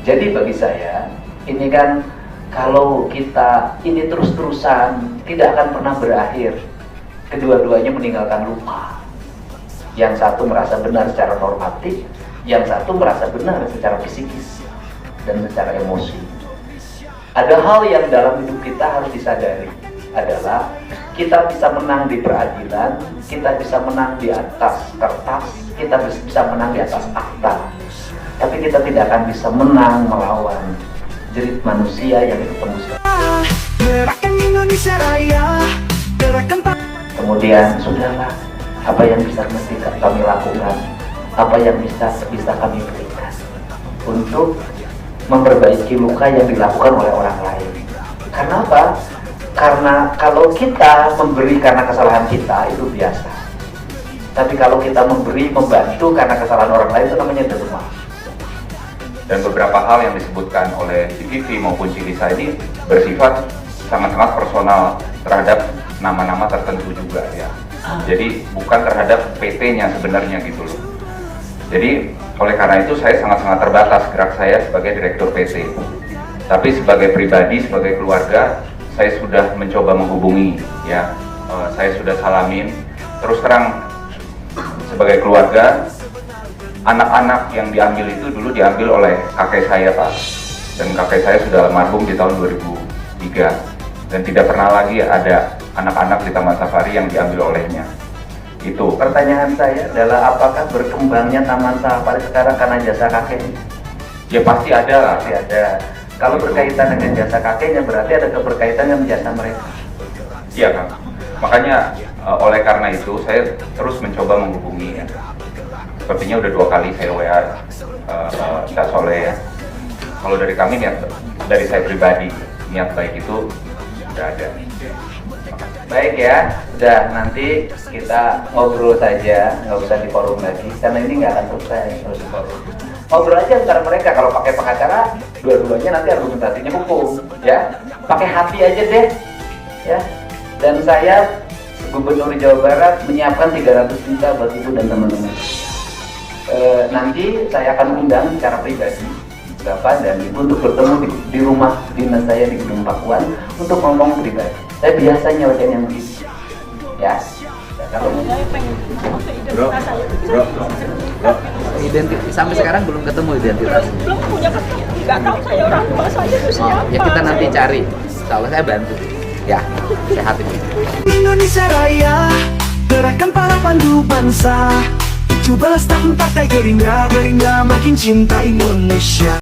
Jadi bagi saya, ini kan kalau kita ini terus-terusan tidak akan pernah berakhir. Kedua-duanya meninggalkan luka. Yang satu merasa benar secara normatif, yang satu merasa benar secara psikis dan secara emosi. Ada hal yang dalam hidup kita harus disadari, adalah kita bisa menang di peradilan, kita bisa menang di atas kertas, kita bisa menang di atas akta. Tapi kita tidak akan bisa menang melawan jerit manusia yang itu tembus. Kemudian sudahlah, apa yang bisa mesti kami lakukan, apa yang bisa kami berikan untuk memperbaiki luka yang dilakukan oleh orang lain. Karena apa? Karena kalau kita memberi karena kesalahan kita itu biasa. Tapi kalau kita membantu karena kesalahan orang lain itu namanya derma. Dan beberapa hal yang disebutkan oleh CVV maupun Cilisa ini bersifat sangat-sangat personal terhadap nama-nama tertentu juga ya. Jadi bukan terhadap PT-nya sebenarnya gitu loh. Jadi oleh karena itu saya sangat-sangat terbatas gerak saya sebagai direktur PT. Tapi sebagai pribadi, sebagai keluarga, saya sudah mencoba menghubungi ya. Saya sudah salamin. Terus terang sebagai keluarga, anak-anak yang diambil itu dulu diambil oleh kakek saya Pak, dan kakek saya sudah almarhum di tahun 2003 dan tidak pernah lagi ada anak-anak di Taman Safari yang diambil olehnya. Itu pertanyaan saya adalah apakah berkembangnya Taman Safari sekarang karena jasa kakeknya? Ya pasti ada lah. Pasti ada. Kalau berkaitan dengan jasa kakeknya berarti ada keberkaitan dengan jasa mereka. Iya Kang. Makanya oleh karena itu saya terus mencoba menghubungi ya. Sepertinya udah 2 kali saya WA Cak Soleh ya. Kalau dari kami dari saya pribadi, niat baik itu udah ada. Baik ya, udah nanti kita ngobrol saja, nggak usah di forum lagi, karena ini nggak akan selesai harus di forum. Ngobrol aja antara mereka, kalau pakai pengacara, dua-duanya nanti argumentasinya hukum, ya. Pakai hati aja deh, ya. Dan saya, Gubernur Jawa Barat, menyiapkan 300 juta buat ibu dan teman-teman. Nanti saya akan undang secara pribadi Bapak dan Ibu untuk bertemu di rumah dinas saya di Gedung Pakuan untuk ngomong pribadi. Saya biasa nyawain yang begitu, ya. Kalau bro, sampai sekarang belum ketemu identitas. Belum punya, nggak tahu saya orang tua saya itu siapa. Ya kita nanti cari, insya Allah saya bantu. Ya, sehat ini. Indonesia Raya, gerakan para pandu bangsa. 17 tahun Partai Gerindra makin cinta Indonesia.